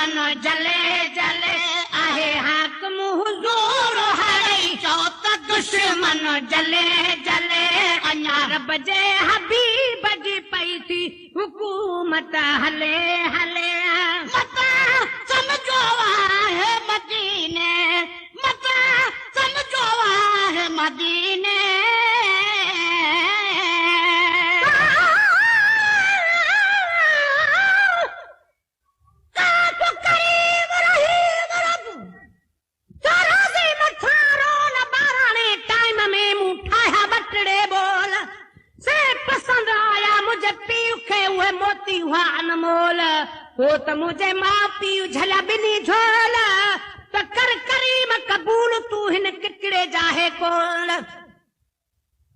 दुश्मन जले जले आहे हाकिम हुजूर हड़ई चो त दुश्मन जले जले अञा रब जे हबीब जी पई थी हुकूमत हले हले मता समझो आहे मदीने मता समझो आहे मदीने मोती हुआ अनमोल हो त मुझे माँ पीउ झला बिनी झोल त कर करीम कबूल तू हिन किकड़े जाहे कोल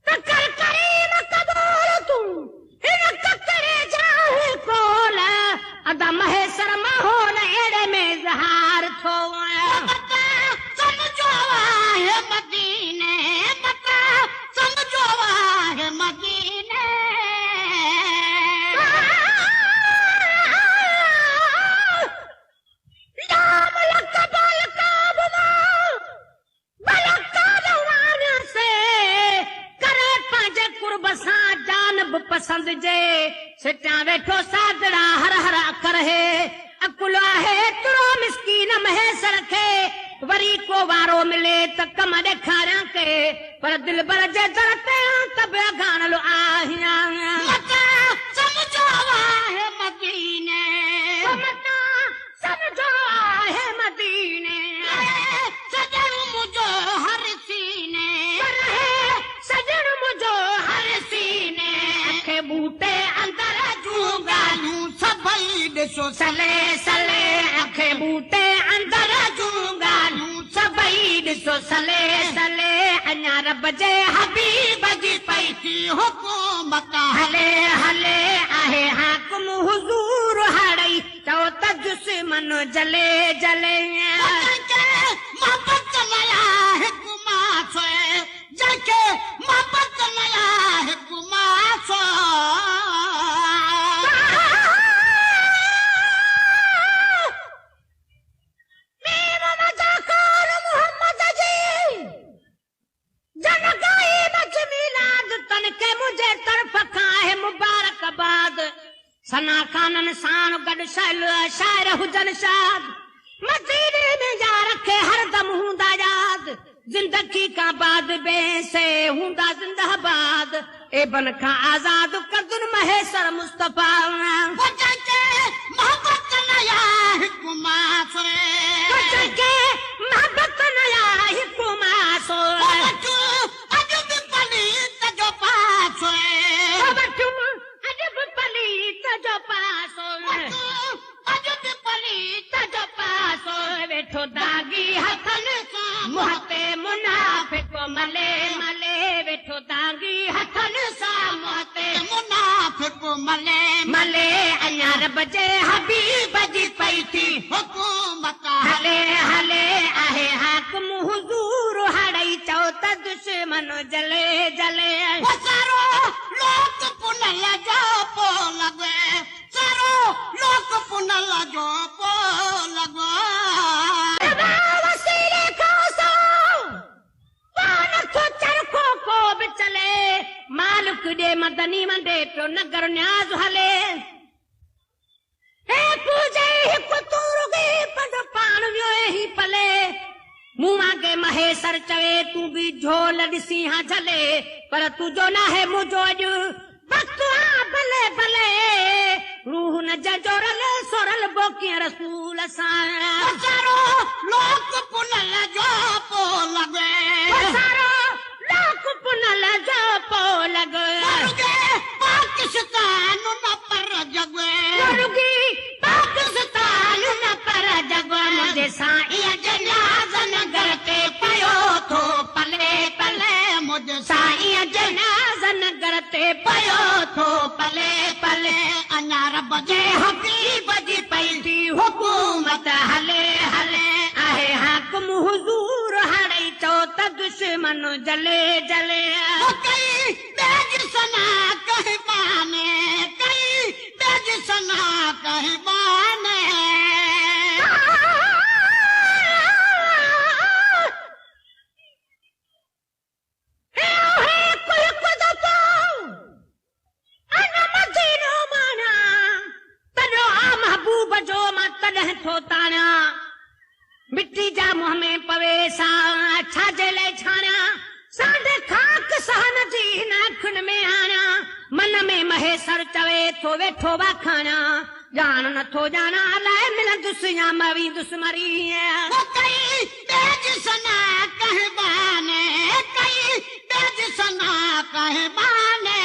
त कर करीम कबूल तू हिन किकड़े जाहे कोल अदा महेसर माहौल एड़े में ज़हार थो समझो आहे मदीने मता समझो आहे मदीने पसंद जे सिटा वेठो सादड़ा हर हर अखर है अकुल है तुरो मिस्कीन महेसर खे वरी को वारो मिले त कम ॾेखारियां के पर दिल भर जे दर ते तब गान लो आहियां मता समझो आहे मदीने मता समझो आहे मदीने सजन मुझो हर सीने सजन मुझो हर सीने बूटे अंदर जूंगालू सभई ॾिसो सले सले अखे बूटे अंदर जूंगालू सभई ॾिसो सले सले अञा रब जे हबीब जी पई थी हुकूमत हले हले आहे हाकिम हुजूर हड़ई चओ त दुश्मन जले जले मोहब्बत नया हुकूमत जके मोहब्बत नया हुकूमत मुबारकबाद सना खानन साण गॾ शायर हुजन शाद मदीने में जा रखे हरदम हूंदा याद जिंदगी का बाद बेसे हूंदा जिंदाबाद एबन खां आजाद कदुन महेसर मुस्तफा मोहब्बत नया हुकूमत मोहब्बत नया हुकूमत अजब पलीत जो पास अजब पलीत जो पास अजब पलीत जो पास वेठो दागी हथन सां मुहते मुनाफिक मले मले वेठो दागी हथन सां मुहते मुनाफिक मले मले अञा रब जे हबीब जी पई थी हुकूमत हले हले आहे हाकिम हुजूर हड़ई चओ त दुश्मन जले जले सारो लोक पुनल जो पो लगे सारो लोक पुनल जो पो लगे वसीले खासो पान को चरखो को बिचले मालिक दे मदनी मंडे तो नगर न्याज हले हे पूजे हिक तूरुगी पद पान वियो ही पले मुआ के महेसर चवे तू भी झोल ॾिसी हा झले पर तुझो ना है मुझो अॼु बख्तुआ भले भले रूह न जजोरल सोरल बोकिया रसूल सां सारो लोक पुनल जो पो लगे सारो लोक पुनल जो पो लगे पाकिस्तान न पर जगे पाकिस्तान न पर जगे मुझे साईं जनाज़ नगर ते पयो थो पले पले मुझे साईं जनाज़ नगर ते पयो थो पले पले अञा रब जे हबीब जी पई थी हुकूमत हले हले आहे हाकिम हुजूर हड़ई चओ त दुश्मन जले जले कई बेज सना कहबाने कई बेज सना कहबाने नथो ताणिया मिट्टी जा मुंह में पवे सा छाजे ले छाणिया साडे खाक सहन जी नाखुन में आना मन में महेसर चवे थो वेठो वाखाना जान नथो जाना लाए मिल दुसिया मवी दुश्मरी कई तेज सना कहबाने कई तेज सना कहबाने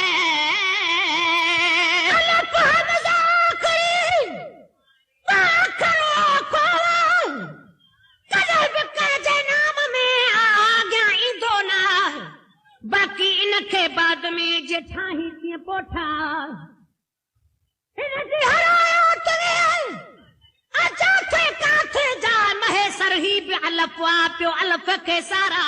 बाकी इनखे बाद में जेठाही कीअं पोठा हिनजी हरायो तवे अचाथे काथे जा महेसर ही बि अलफ वा पियो अलफ खे सारा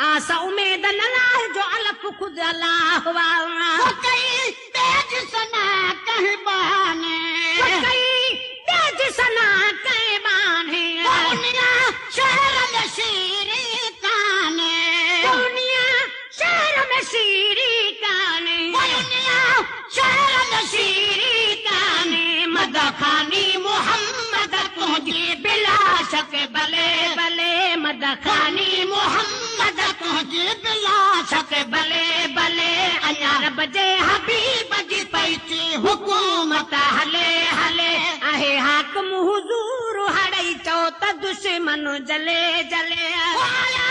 आसा उमेद न लाहे जो अलफ खुद अल्लाह वाला कई तेज सना कहबाने कई तेज सना कहबाने दुनिया शहर में शीरी काने दुनिया शहर में शीरी काने दुनिया शहर में शीरी काने मदखानी मोहम्मद तुझे बिला शक भले भले मदखानी मोहम्मद तुझे बिला शक भले भले अया रब जे हबीब जी पैची हुकूमत हले हले आहे हाकम हुजूर हड़ई चो त दुश्मन जले जले आया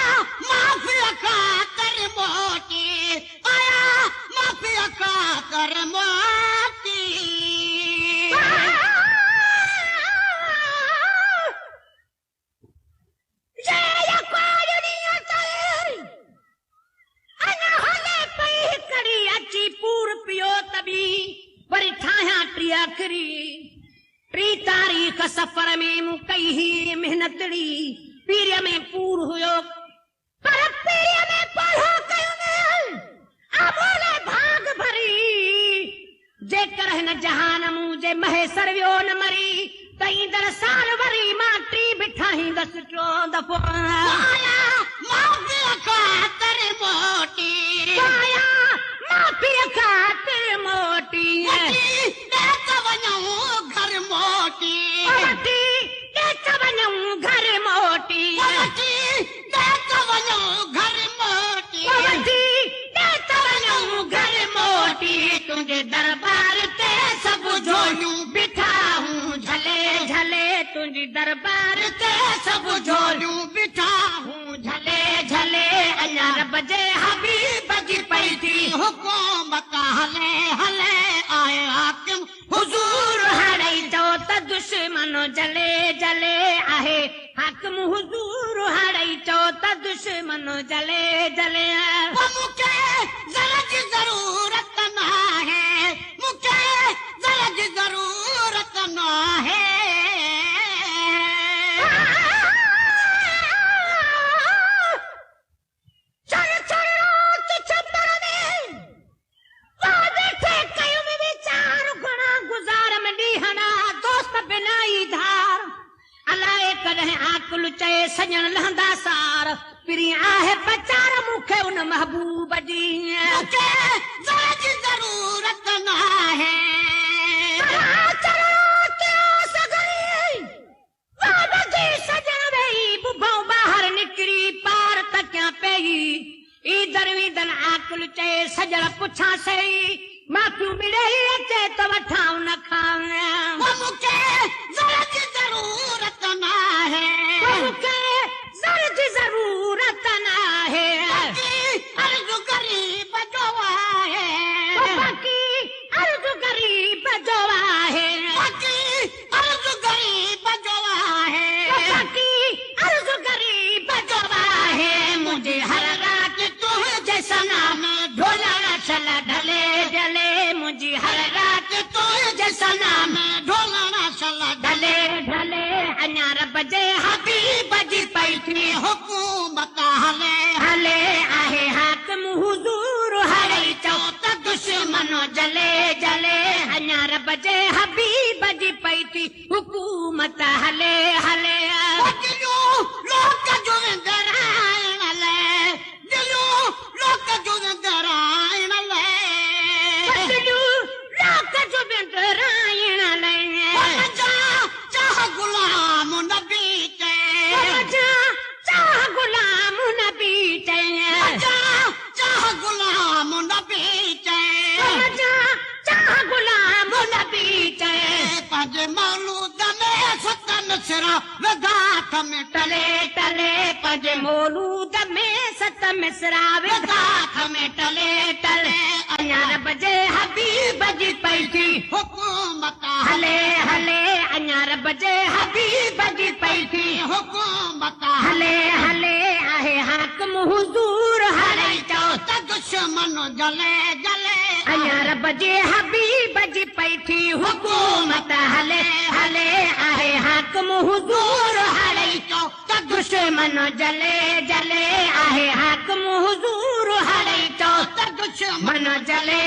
माफिया का कर मोटी आया माफिया का कर मोटी वरी ठाहिया टी आखिरी टी तारीख़ सफ़र में मूं कई ही मेहनतड़ी पीर में पूर हुयो पर पीर में पढ़ो कयो अमोले भाग भरी जेकर हिन जहान मूं जे महेसर वियो न मरी त ईंदड़ साल वरी मां टी बिठाईंदसि टियों दफ़ो आया माफिया का कर मोटी आया माफिया खातिर मोटी घर मोटी घर मोटी घर मोटी तुझे दरबार ते सब झोलियूं बिठा हूं झले झले तुझे दरबार ते सब झोलियूं बिठा हूं झले झले अया रब जे हबीब जी पई थी हुकूमत हले हले आए हाकिम हुजूर हड़ई चो त दुश्मन जले जले आहे हाकिम हुजूर हड़ई चो त दुश्मन जले जले मुझे जरा की जरूरत ना है मुझे जरा की जरूरत ना है चए सजन लहंदा सार पिरी आहे पचार मूंखे उन महबूब जी मुझे जरा की जरूरत ना है सजन वही बुभो बाहर निकरी पार तकिया पई ई दरवीदन आकुल चए सजन पुछा सही माफियूं मिले अचे त वठां न खाऊं मुझे जरा की जरूरत ना है जी जरूरत ना है अर्ज गरीब जो है बाकी अर्ज गरीब जो है बाकी अर्ज गरीब जो है बाकी अर्ज गरीब जो है मुझे हर रात तुझे सना में ढोला चला ढले ढले मुझे हर रात तुझे सना में ढोला चला ढले ढले अञा रब जे हबीब जी पई थी हुकूमत हले हले आहे हाकिम हुजूर हड़ई चो त दुश्मन जले जले अञा रब जे हबीब जी पई थी हुकूमत हले हले लोक जो दराइण ले दिलू लोक जो दराइण ले लोक जो दराइण ले चाह गुलाम अॼु मौलूद में सत मिसरा विधात में टले टले पज मौलूद में सत मिसरा विधात में टले टले अञा रब जे हबीब जी पई थी हुकूमत हले हले अञा रब जे हबीब जी पई थी हुकूमत हले हले आहे हाकिम हुजूर हले चओ त दुश्मन जले जले अञा रब जे हबीब जी पई थी हुकूमत हले हले आहे हाकिम हुजूर हले चओ त दुश्मन जले जले आहे हाकिम हुजूर हले चओ त दुश्मन जले